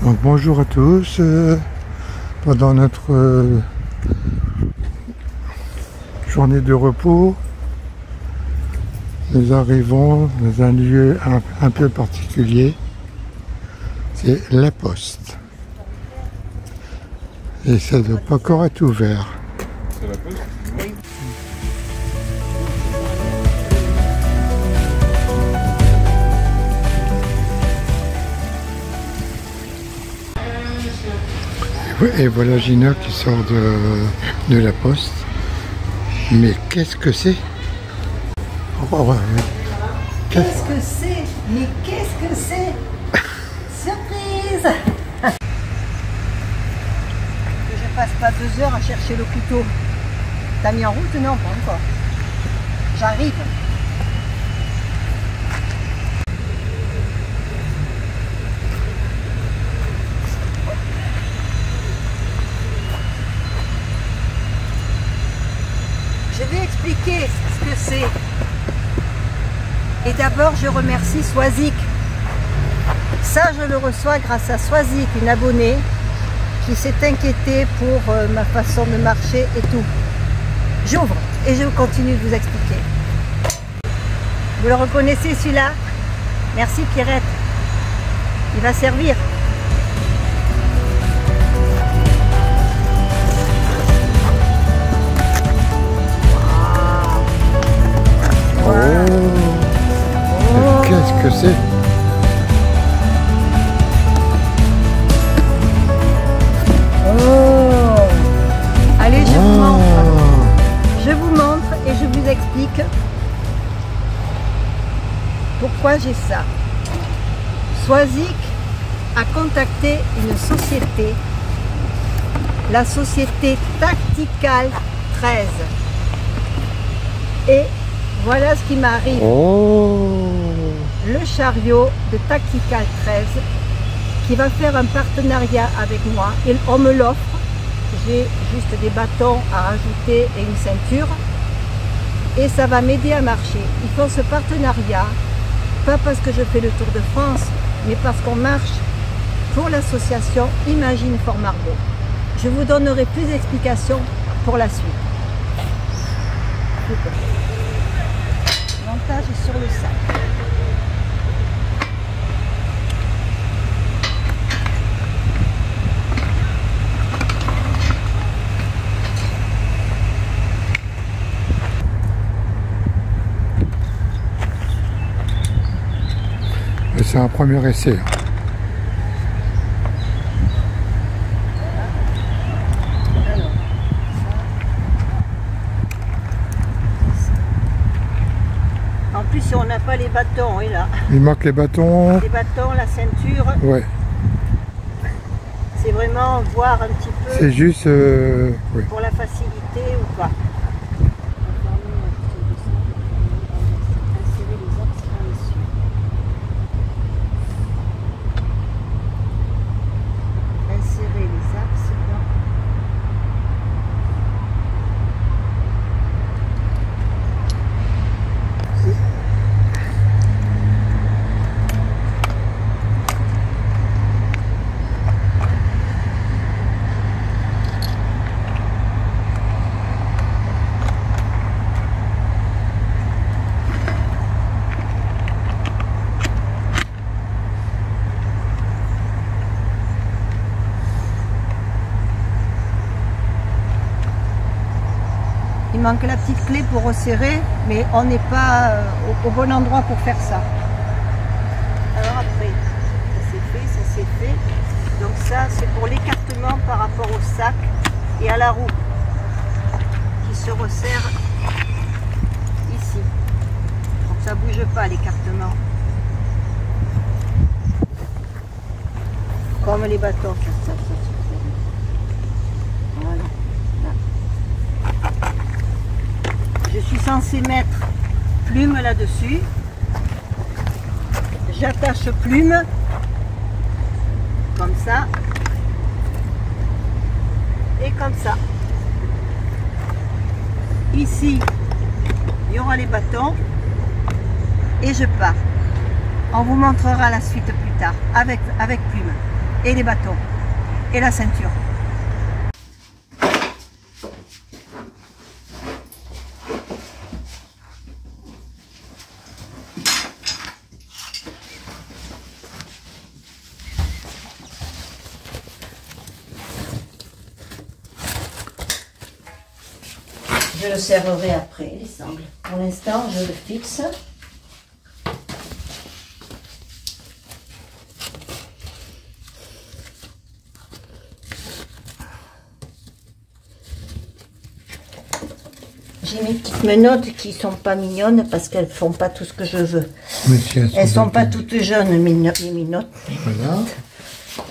Donc bonjour à tous, pendant notre journée de repos, nous arrivons dans un lieu un peu particulier, c'est la Poste. Et ça ne doit pas encore être ouvert. C'est la Poste ? Oui. Et voilà Gina qui sort de la Poste. Mais qu'est-ce que c'est? Qu'est-ce que c'est? Mais qu'est-ce que c'est? Surprise! Que je passe pas 2 heures à chercher le couteau. T'as mis en route? Non, pas encore. J'arrive. Je vais expliquer ce que c'est. Et d'abord, je remercie Swazik. Ça, je le reçois grâce à Swazik, une abonnée qui s'est inquiétée pour ma façon de marcher et tout. J'ouvre et je continue de vous expliquer. Vous le reconnaissez celui-là? Merci Pierrette. Il va servir. Qu'est-ce que c'est? Oh! Allez, je vous montre. Je vous montre et je vous explique pourquoi j'ai ça. Swazik a contacté une société, la société Tactical 13. Et voilà ce qui m'arrive. Oh! Le chariot de Tactical 13 qui va faire un partenariat avec moi. On me l'offre. J'ai juste des bâtons à rajouter et une ceinture. Et ça va m'aider à marcher. Ils font ce partenariat, pas parce que je fais le Tour de France, mais parce qu'on marche pour l'association Imagine Fort Margaux. Je vous donnerai plus d'explications pour la suite. Montage sur le sac. C'est un premier essai. En plus, si on n'a pas les bâtons, et là. Il manque les bâtons. Les bâtons, la ceinture. Ouais. C'est vraiment voir un petit peu. C'est juste oui. Pour la facilité ou pas. Insérer les axes. Il manque la petite clé pour resserrer, mais on n'est pas au bon endroit pour faire ça. Alors après, ça c'est fait. Donc ça, c'est pour l'écartement par rapport au sac et à la roue qui se resserre ici. Donc ça bouge pas l'écartement. Comme les bâtons, ça. Voilà. Là. Je suis censée mettre plume là-dessus. J'attache plume comme ça et comme ça. Ici, il y aura les bâtons et je pars. On vous montrera la suite plus tard avec plume et les bâtons et la ceinture. Je le serrerai après, les sangles. Pour l'instant, je le fixe. J'ai mes petites menottes qui sont pas mignonnes parce qu'elles font pas tout ce que je veux. Mais si elles sont pas toutes jeunes, les menottes. Voilà.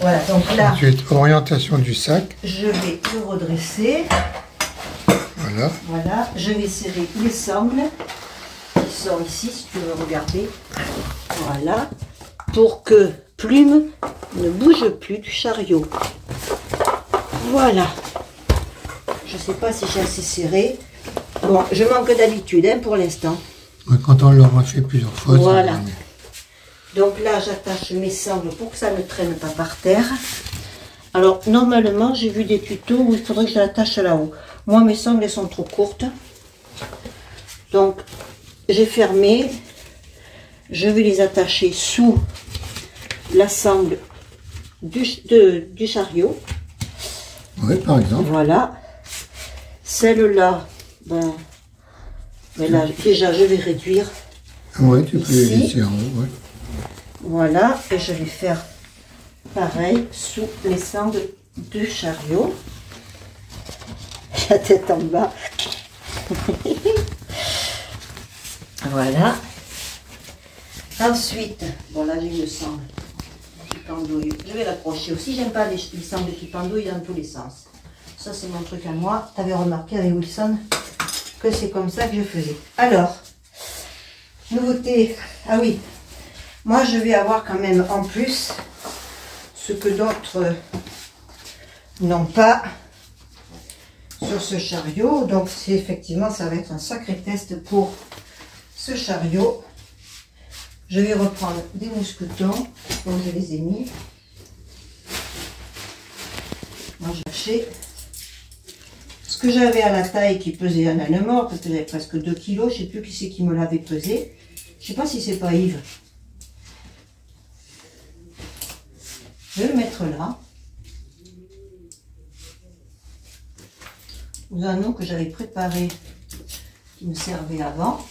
Voilà, donc là. Ensuite, orientation du sac. Je vais le redresser. Voilà. Voilà, je vais serrer les sangles qui sont ici, si tu veux regarder. Voilà, pour que plume ne bouge plus du chariot. Voilà. Je ne sais pas si j'ai assez serré. Bon, je manque d'habitude hein, pour l'instant. Quand on l'aura fait plusieurs fois. Voilà. Donc là, j'attache mes sangles pour que ça ne traîne pas par terre. Alors, normalement, j'ai vu des tutos où il faudrait que je l'attache là-haut. Moi, mes sangles elles sont trop courtes. Donc, j'ai fermé. Je vais les attacher sous la sangle du chariot. Oui, par exemple. Voilà. Celle-là, ben là, déjà, je vais réduire. Oui, tu peux les ici. laisser en haut. Ouais. Voilà. Et je vais faire pareil sous les sangles du chariot. La tête en bas. Voilà. Ensuite, bon là j'ai le sangle qui pendouille. Je vais l'accrocher aussi. J'aime pas les sangles qui pendouillent dans tous les sens. Ça c'est mon truc à moi. Tu avais remarqué avec Wilson que c'est comme ça que je faisais. Alors, nouveauté. Ah oui, moi je vais avoir quand même en plus ce que d'autres n'ont pas sur ce chariot. Donc c'est effectivement, ça va être un sacré test pour ce chariot. Je vais reprendre des mousquetons comme je les ai mis. Moi j'ai acheté ce que j'avais à la taille qui pesait un âne mort parce que j'avais presque 2 kg. Je sais plus qui c'est qui me l'avait pesé. Je sais pas si c'est pas Yves. Je vais le mettre là. Aux anneaux que j'avais préparés qui me servaient avant.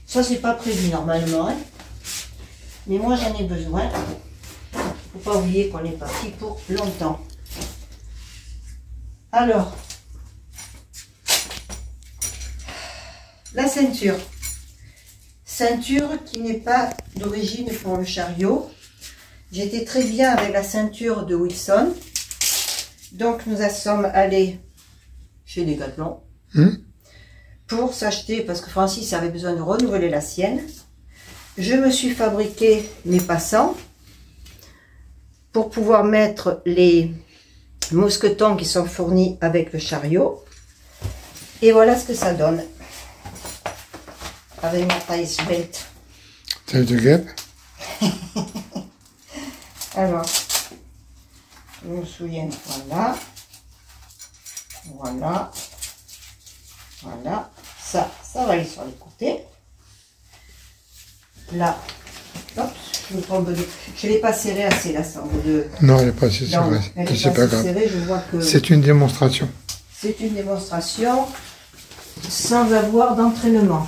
Ça c'est pas prévu normalement, hein. Mais moi j'en ai besoin. Faut pas oublier qu'on est parti pour longtemps. Alors, la ceinture. Ceinture qui n'est pas d'origine pour le chariot. J'étais très bien avec la ceinture de Wilson. Donc nous sommes allés chez Decathlon pour s'acheter, parce que Francis avait besoin de renouveler la sienne. Je me suis fabriqué mes passants pour pouvoir mettre les mousquetons qui sont fournis avec le chariot. Et voilà ce que ça donne. Avec ma taille svelte. Taille de guêpe. Alors, je me souviens, voilà, voilà, voilà, ça va aller sur les côtés. Là, hop, je me trompe de... Je ne l'ai pas serré assez la sangle de... Non, elle n'est pas assez serrée. C'est pas grave. Serrée, je vois que... C'est une démonstration. c'est une démonstration sans avoir d'entraînement.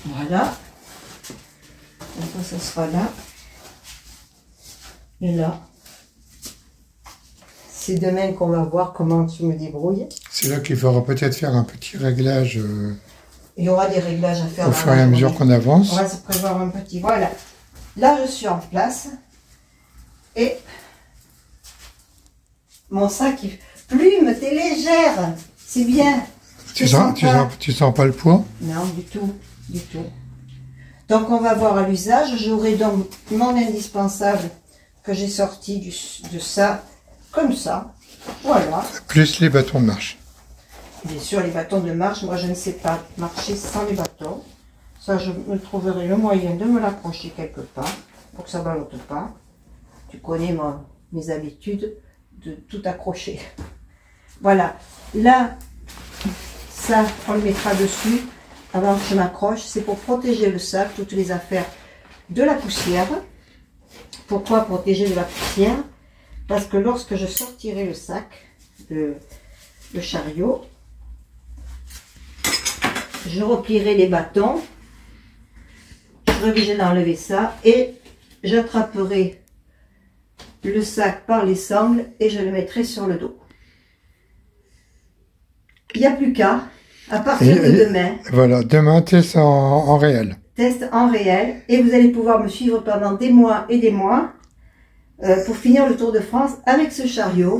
Voilà. Donc ça sera là. Et là. C'est demain qu'on va voir comment tu me débrouilles. C'est là qu'il faudra peut-être faire un petit réglage. Il y aura des réglages à faire. Au fur et à mesure qu'on avance. On va se prévoir un petit. Voilà. Là, je suis en place. Et mon sac, plume, t'es légère. C'est bien. Tu sens pas le poids? Non, du tout. Du tout. Donc, on va voir à l'usage. J'aurai donc mon indispensable que j'ai sorti de ça. Comme ça, voilà. Plus les bâtons de marche. Bien sûr, les bâtons de marche, moi je ne sais pas marcher sans les bâtons. Ça, je me trouverai le moyen de me l'accrocher quelque part pour que ça ne ballotte pas. Tu connais mes habitudes de tout accrocher. Voilà. Là, ça, on le mettra dessus avant que je m'accroche. C'est pour protéger le sac, toutes les affaires de la poussière. Pourquoi protéger de la poussière? Parce que lorsque je sortirai le sac, le chariot, je replierai les bâtons, je serai obligé d'enlever ça et j'attraperai le sac par les sangles et je le mettrai sur le dos. Il n'y a plus qu'à, à partir de demain. Voilà, demain test en réel. Test en réel et vous allez pouvoir me suivre pendant des mois et des mois. Pour finir le Tour de France avec ce chariot.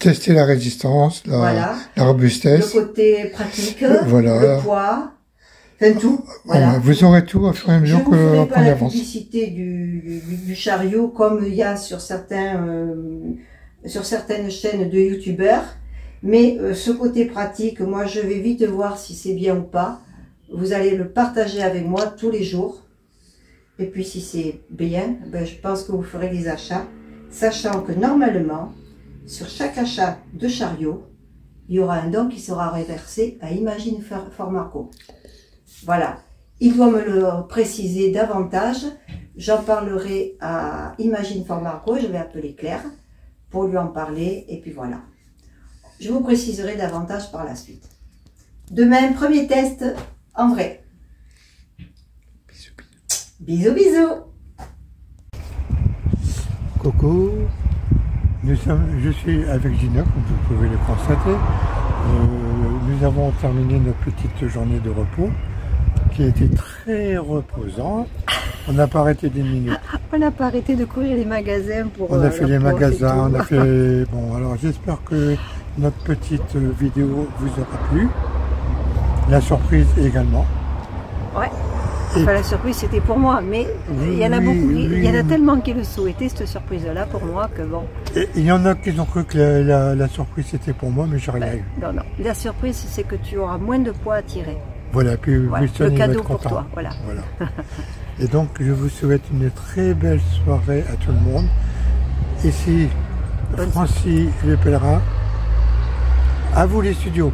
Tester la résistance, la robustesse. Le côté pratique, voilà. le poids, enfin tout. Voilà. Vous aurez tout au fur et à mesure qu'on avance. Je ne vous ferai pas la publicité du chariot comme il y a sur certaines chaînes de youtubeurs. Mais ce côté pratique, moi je vais vite voir si c'est bien ou pas. Vous allez le partager avec moi tous les jours. Et puis si c'est bien, ben, je pense que vous ferez des achats, sachant que normalement, sur chaque achat de chariot, il y aura un don qui sera reversé à Imagine Formarco. Voilà. Il doit me le préciser davantage. J'en parlerai à Imagine Formarco, je vais appeler Claire pour lui en parler, et puis voilà. Je vous préciserai davantage par la suite. Demain, premier test en vrai. Bisous, bisous. Coucou, je suis avec Gina, comme vous pouvez le constater. Nous avons terminé notre petite journée de repos, qui a été très reposante. On n'a pas arrêté des minutes. On n'a pas arrêté de courir les magasins pour... On a fait les magasins, on a fait... Bon, alors j'espère que notre petite vidéo vous aura plu. La surprise également. Ouais. Enfin, la surprise c'était pour moi, mais il y en a beaucoup, il y en a tellement qui le souhaitaient cette surprise-là pour moi que bon. Et il y en a qui ont cru que la surprise c'était pour moi, mais j'ai rien eu. Non, non, la surprise c'est que tu auras moins de poids à tirer. Voilà, puis voilà, Wilson, le cadeau va être pour content. toi, voilà. Et donc je vous souhaite une très belle soirée à tout le monde. Ici, Francis le pèlerin, à vous les studios.